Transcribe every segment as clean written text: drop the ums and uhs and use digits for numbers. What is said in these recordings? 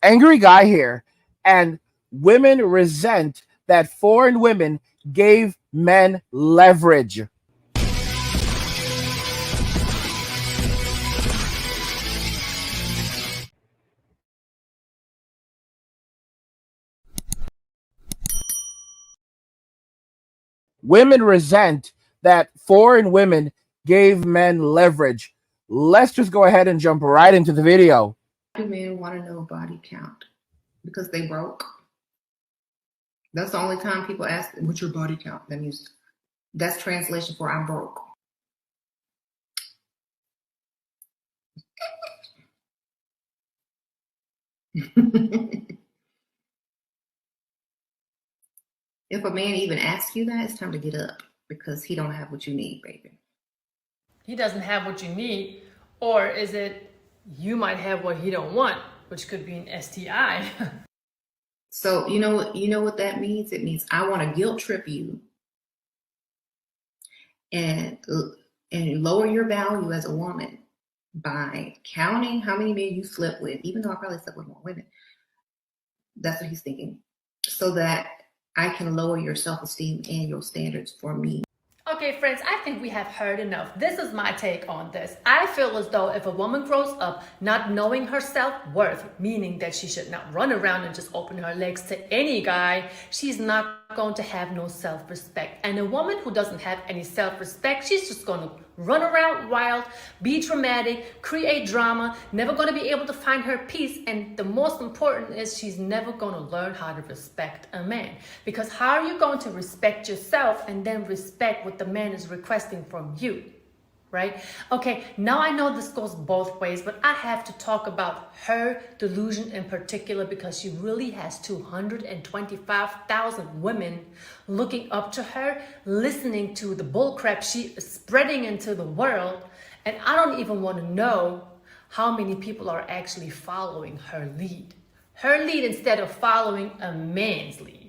angry guy here, and women resent that foreign women gave men leverage. Women resent that foreign women gave men leverage. Let's just go ahead and jump right into the video. Do men want to know body count? Because they broke. That's the only time people ask, what's your body count? That means that's translation for I'm broke. If a man even asks you that, it's time to get up because he don't have what you need, baby. He doesn't have what you need, or is it you might have what he don't want, which could be an STI. So you know what that means? It means I want to guilt trip you and lower your value as a woman by counting how many men you slept with, even though I probably slept with more women. That's what he's thinking. So that I can lower your self-esteem and your standards for me. Okay, friends, I think we have heard enough. This is my take on this. I feel as though if a woman grows up not knowing her self-worth, meaning that she should not run around and just open her legs to any guy, she's not going to have no self-respect. And a woman who doesn't have any self-respect, she's just going to run around wild, be dramatic, create drama, never going to be able to find her peace. And the most important is she's never going to learn how to respect a man. Because how are you going to respect yourself and then respect what the man is requesting from you? Right? Okay, now I know this goes both ways, but I have to talk about her delusion in particular because she really has 225,000 women looking up to her, listening to the bullcrap she is spreading into the world. And I don't even want to know how many people are actually following her lead. Her lead instead of following a man's lead.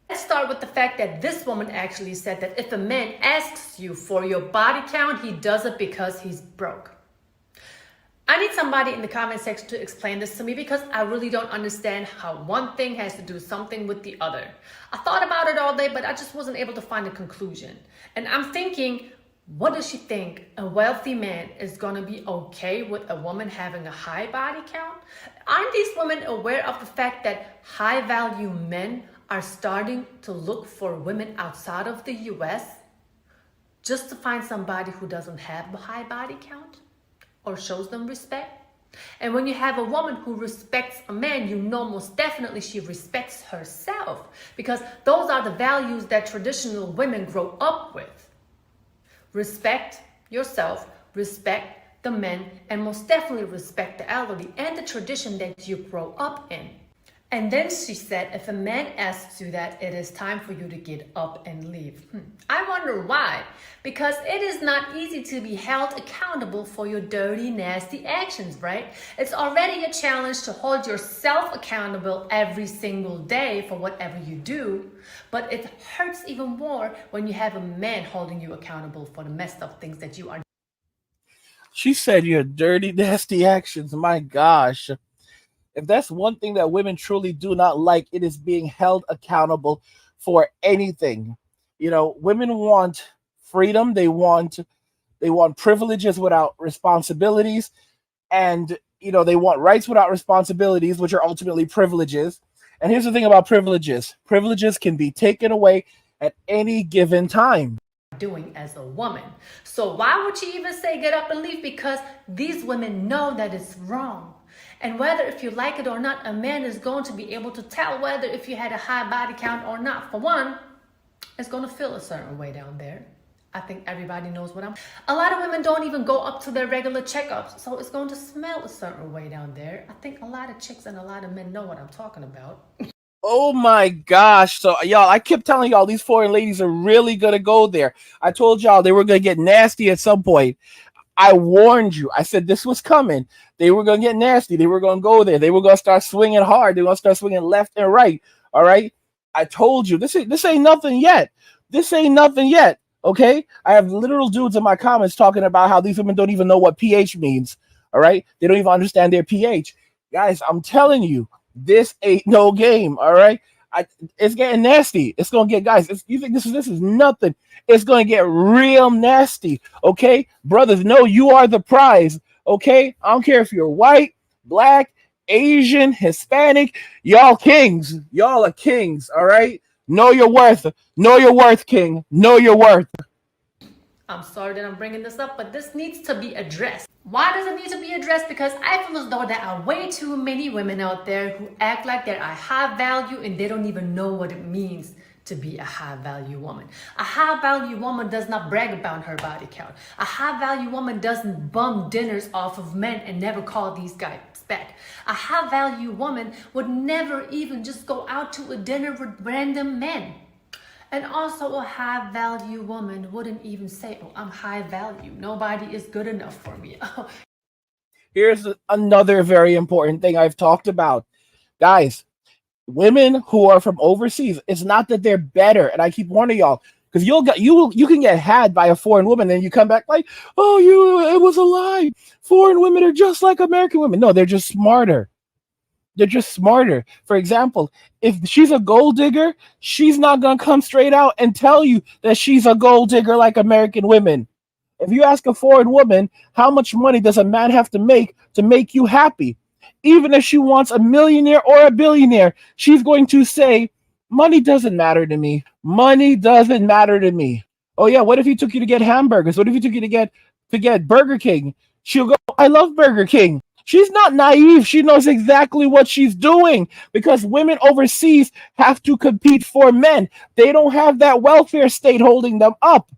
Let's start with the fact that this woman actually said that if a man asks you for your body count, he does it because he's broke. I need somebody in the comment section to explain this to me because I really don't understand how one thing has to do something with the other. I thought about it all day, but I just wasn't able to find a conclusion. And I'm thinking, what does she think? A wealthy man is going to be okay with a woman having a high body count? Aren't these women aware of the fact that high value men are starting to look for women outside of the US just to find somebody who doesn't have a high body count or shows them respect? And when you have a woman who respects a man, you know most definitely she respects herself because those are the values that traditional women grow up with. Respect yourself, respect the men, and most definitely respect the elderly and the tradition that you grow up in. And then she said, if a man asks you that, it is time for you to get up and leave. I wonder why. Because it is not easy to be held accountable for your dirty, nasty actions, right? It's already a challenge to hold yourself accountable every single day for whatever you do. But it hurts even more when you have a man holding you accountable for the messed up things that you are. She said your dirty, nasty actions. My gosh. If that's one thing that women truly do not like, it is being held accountable for anything. You know, women want freedom. They want privileges without responsibilities. And, you know, they want rights without responsibilities, which are ultimately privileges. And here's the thing about privileges. Privileges can be taken away at any given time. Doing as a woman. So why would she even say get up and leave? Because these women know that it's wrong. And whether if you like it or not, a man is going to be able to tell whether if you had a high body count or not. For one, it's going to feel a certain way down there. I think everybody knows what I'm... A lot of women don't even go up to their regular checkups, so it's going to smell a certain way down there. I think a lot of chicks and a lot of men know what I'm talking about. Oh my gosh. So y'all, I kept telling y'all these foreign ladies are really going to go there. I told y'all they were going to get nasty at some point. I warned you. I said this was coming. They were going to get nasty. They were going to go there. They were going to start swinging hard. They were going to start swinging left and right. All right. I told you this ain't nothing yet. This ain't nothing yet. Okay. I have literal dudes in my comments talking about how these women don't even know what pH means. All right. They don't even understand their pH. Guys, I'm telling you, This ain't no game. All right. It's getting nasty. It's gonna get, guys. You think this is nothing? It's gonna get real nasty. Okay, brothers, know you are the prize. Okay, I don't care if you're white, black, Asian, Hispanic. Y'all kings. Y'all are kings. All right. Know your worth. Know your worth, king. Know your worth. I'm sorry that I'm bringing this up, but this needs to be addressed. Why does it need to be addressed? Because I feel as though there are way too many women out there who act like they're a high value and they don't even know what it means to be a high value woman. A high value woman does not brag about her body count. A high value woman doesn't bum dinners off of men and never call these guys back. A high value woman would never even just go out to a dinner with random men. And also, a high value woman wouldn't even say, "Oh, I'm high value. Nobody is good enough for me." Oh, Here's another very important thing I've talked about, guys. Women who are from overseas, it's not that they're better, and I keep warning y'all, because you can get had by a foreign woman, and you come back like, oh, it was a lie. Foreign women are just like American women. No, they're just smarter. They're just smarter. For example, if she's a gold digger, she's not gonna come straight out and tell you that she's a gold digger like American women. If you ask a foreign woman how much money does a man have to make you happy, even if she wants a millionaire or a billionaire, she's going to say, money doesn't matter to me. Money doesn't matter to me. Oh yeah, what if he took you to get hamburgers? What if he took you to get Burger King? She'll go, I love Burger King. She's not naive. She knows exactly what she's doing, because women overseas have to compete for men. They don't have that welfare state holding them up.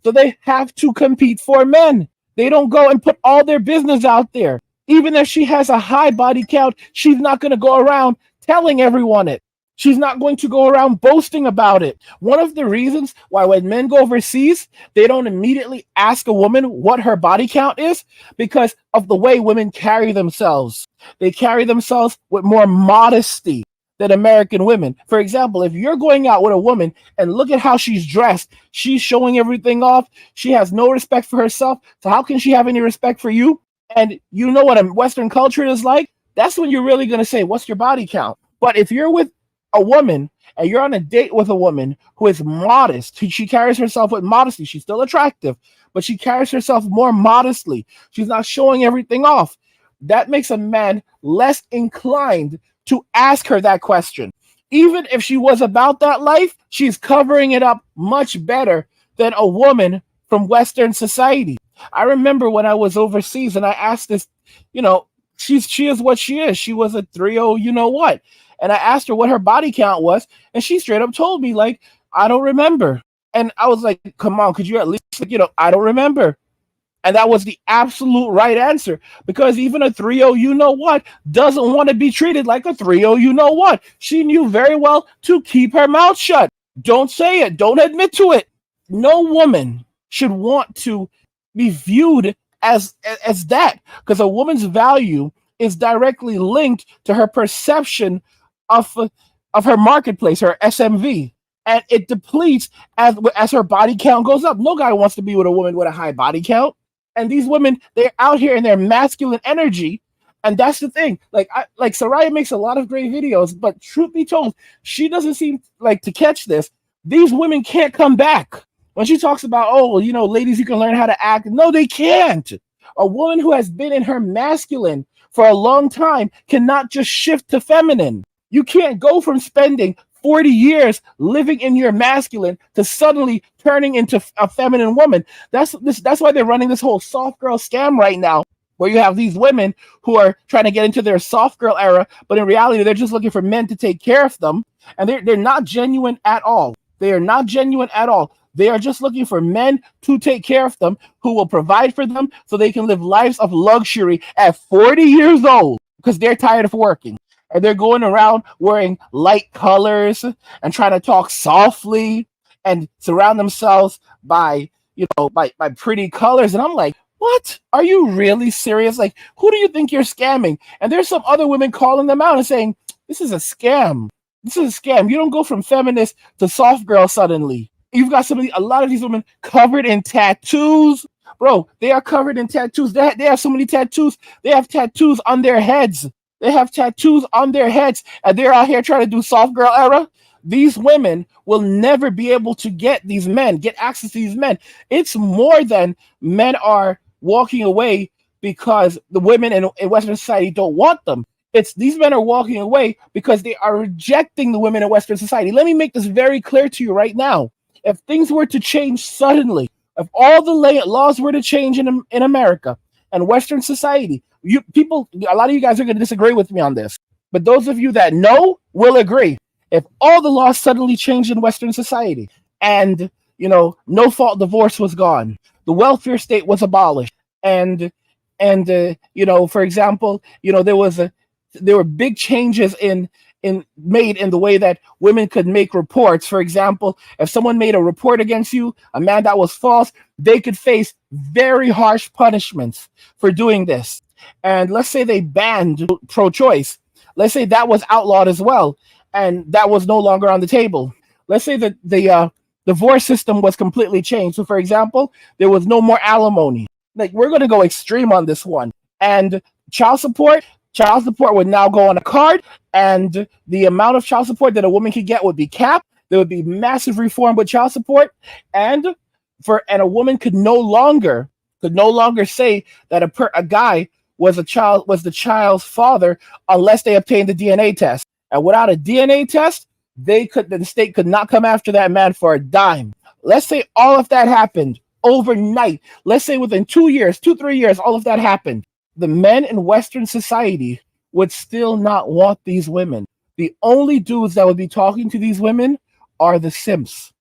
So they have to compete for men. They don't go and put all their business out there. Even if she has a high body count, she's not going to go around telling everyone it. She's not going to go around boasting about it. One of the reasons why when men go overseas, they don't immediately ask a woman what her body count is, because of the way women carry themselves. They carry themselves with more modesty than American women. For example, if you're going out with a woman and look at how she's dressed, she's showing everything off. She has no respect for herself. So how can she have any respect for you? And you know what a Western culture is like? That's when you're really going to say, what's your body count? But if you're with a woman and you're on a date with a woman who is modest, she carries herself with modesty. She's still attractive, but she carries herself more modestly. She's not showing everything off. That makes a man less inclined to ask her that question. Even if she was about that life, she's covering it up much better than a woman from Western society. I remember when I was overseas and I asked this, she is what she is. She was a 3-0, you know what? And I asked her what her body count was, and she straight up told me, like, I don't remember. And I was like, come on, could you at least, I don't remember. And that was the absolute right answer, because even a 3-0, you know what, doesn't want to be treated like a 3-0, you know what. She knew very well to keep her mouth shut. Don't say it. Don't admit to it. No woman should want to be viewed as that, because a woman's value is directly linked to her perception of her marketplace, her SMV. And it depletes as her body count goes up. No guy wants to be with a woman with a high body count. And these women, they're out here in their masculine energy. And that's the thing. Like Soraya makes a lot of great videos, but truth be told, she doesn't seem like to catch this. These women can't come back. When she talks about, oh, ladies, you can learn how to act. No, they can't. A woman who has been in her masculine for a long time cannot just shift to feminine. You can't go from spending 40 years living in your masculine to suddenly turning into a feminine woman. That's why they're running this whole soft girl scam right now, where you have these women who are trying to get into their soft girl era, but in reality, they're just looking for men to take care of them. And they're not genuine at all. They are not genuine at all. They are just looking for men to take care of them, who will provide for them so they can live lives of luxury at 40 years old, because they're tired of working. And they're going around wearing light colors and trying to talk softly and surround themselves by pretty colors. And I'm like, what? Are you really serious? Like, who do you think you're scamming? And there's some other women calling them out and saying, this is a scam. This is a scam. You don't go from feminist to soft girl suddenly. You've got a lot of these women covered in tattoos. Bro, they are covered in tattoos. They have so many tattoos. They have tattoos on their heads. They have tattoos on their heads, and they're out here trying to do soft girl era. These women will never be able to get access to these men. It's more than men are walking away because the women in Western society don't want them. It's these men are walking away because they are rejecting the women in Western society. Let me make this very clear to you right now. If things were to change suddenly, if all the laws were to change in America and Western society, a lot of you guys are going to disagree with me on this, but those of you that know will agree. If all the laws suddenly changed in Western society, and no fault divorce was gone, the welfare state was abolished, and for example, there were big changes made in the way that women could make reports. For example, if someone made a report against you, a man that was false, they could face very harsh punishments for doing this. And let's say they banned pro-choice. Let's say that was outlawed as well, and that was no longer on the table. Let's say that the divorce system was completely changed. So, for example, there was no more alimony. Like, we're going to go extreme on this one. And child support would now go on a card, and the amount of child support that a woman could get would be capped. There would be massive reform with child support, and a woman could no longer say that a guy was the child's father unless they obtained the DNA test. And without a DNA test, the state could not come after that man for a dime. Let's say all of that happened overnight. Let's say within 2 years, 3 years, all of that happened. The men in Western society would still not want these women. The only dudes that would be talking to these women are the simps.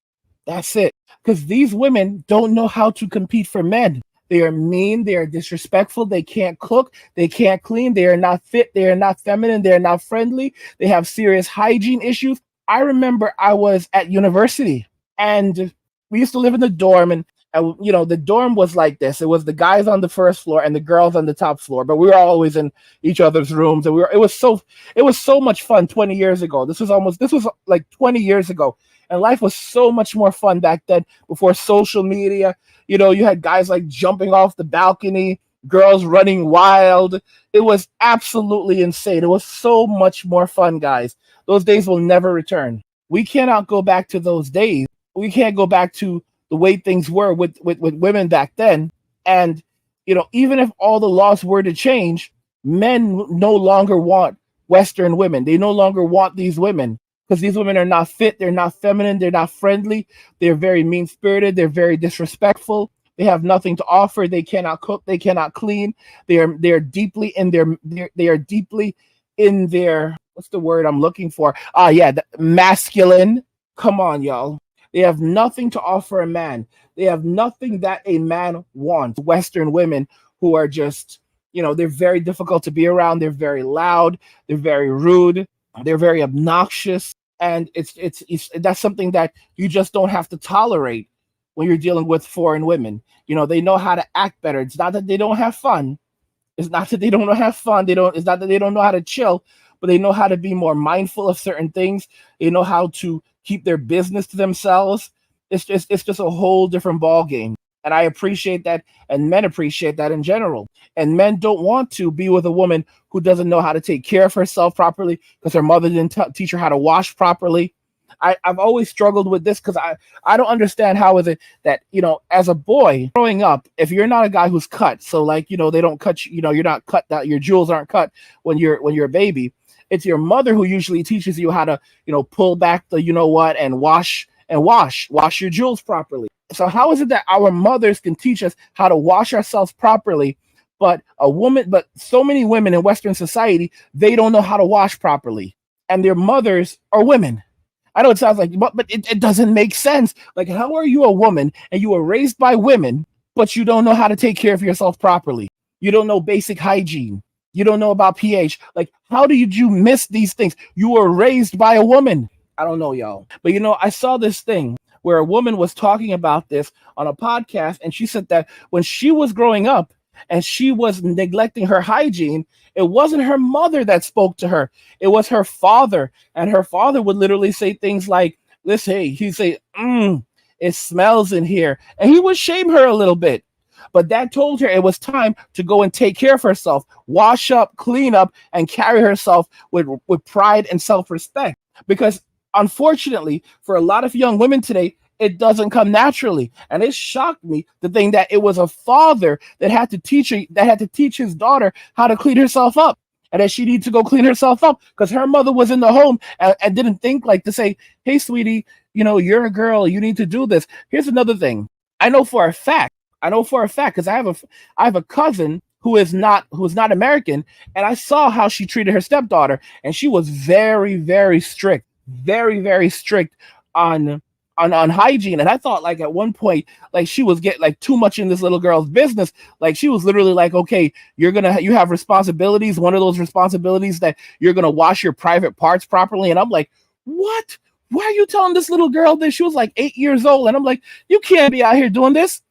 That's it. Because these women don't know how to compete for men. They are mean. They are disrespectful. They can't cook. They can't clean. They are not fit. They are not feminine. They are not friendly. They have serious hygiene issues. I remember I was at university, and we used to live in the dorm, and the dorm was like this. It was the guys on the first floor and the girls on the top floor, but we were always in each other's rooms, and it was so much fun 20 years ago. This was like 20 years ago, and life was so much more fun back then, before social media. You had guys like jumping off the balcony, girls running wild. It was absolutely insane. It was so much more fun, guys. Those days will never return. We cannot go back to those days. We can't go back to the way things were with women back then. And, even if all the laws were to change, men no longer want Western women. They no longer want these women, because these women are not fit. They're not feminine. They're not friendly. They're very mean-spirited. They're very disrespectful. They have nothing to offer. They cannot cook. They cannot clean. They are deeply in their, what's the word I'm looking for? Masculine. Come on, y'all. They have nothing to offer a man. They have nothing that a man wants. Western women who are just, they're very difficult to be around. They're very loud. They're very rude. They're very obnoxious. And that's something that you just don't have to tolerate when you're dealing with foreign women. They know how to act better. It's not that they don't have fun. It's not that they don't have fun. It's not that they don't know how to chill, but they know how to be more mindful of certain things. They know how to keep their business to themselves. It's just a whole different ball game. And I appreciate that, and men appreciate that in general. And men don't want to be with a woman who doesn't know how to take care of herself properly because her mother didn't teach her how to wash properly. I've always struggled with this, because I don't understand how is it that, as a boy growing up, if you're not a guy who's cut, so like, they don't cut you, you're not cut, that your jewels aren't cut when you're a baby. It's your mother who usually teaches you how to, pull back the, and wash your jewels properly. So how is it that our mothers can teach us how to wash ourselves properly, but so many women in Western society, they don't know how to wash properly, and their mothers are women? I know it sounds like, but it doesn't make sense. Like, how are you a woman and you were raised by women, but you don't know how to take care of yourself properly? You don't know basic hygiene. You don't know about pH. Like, how did you miss these things? You were raised by a woman. I don't know, y'all. But, I saw this thing where a woman was talking about this on a podcast, and she said that when she was growing up and she was neglecting her hygiene, it wasn't her mother that spoke to her. It was her father. And her father would literally say things like, listen, he'd say, it smells in here. And he would shame her a little bit. But dad told her it was time to go and take care of herself, wash up, clean up, and carry herself with pride and self-respect. Because unfortunately, for a lot of young women today, it doesn't come naturally. And it shocked me to think that it was a father that had to teach his daughter how to clean herself up. And that she needs to go clean herself up because her mother was in the home and didn't think like to say, hey, sweetie, you're a girl, you need to do this. Here's another thing. I know for a fact, because I have a cousin who is not American, and I saw how she treated her stepdaughter, and she was very, very strict, very, very strict on on hygiene. And I thought like at one point, like she was getting like too much in this little girl's business. Like she was literally like, okay, you have responsibilities. One of those responsibilities that you're gonna wash your private parts properly. And I'm like, what? Why are you telling this little girl this? She was like 8 years old. And I'm like, you can't be out here doing this.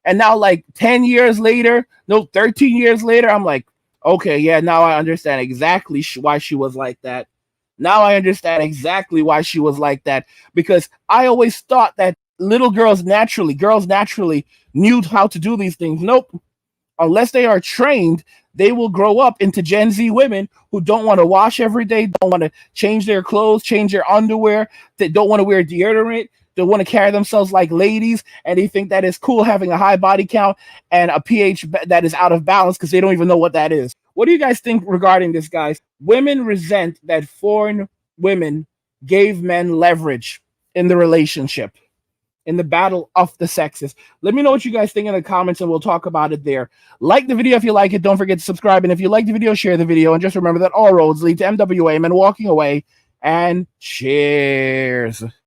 And now like 10 years later, no, 13 years later, I'm like, okay, yeah, now I understand exactly why she was like that. Now I understand exactly why she was like that, because I always thought that girls naturally knew how to do these things. Nope. Unless they are trained, they will grow up into Gen Z women who don't want to wash every day, don't want to change their clothes, change their underwear, that don't want to wear deodorant, they want to carry themselves like ladies, and they think that it's cool having a high body count and a pH that is out of balance because they don't even know what that is. What do you guys think regarding this, guys? Women resent that foreign women gave men leverage in the relationship, in the battle of the sexes. Let me know what you guys think in the comments, and we'll talk about it there. Like the video if you like it. Don't forget to subscribe. And if you like the video, share the video. And just remember that all roads lead to MWA, men walking away. And cheers.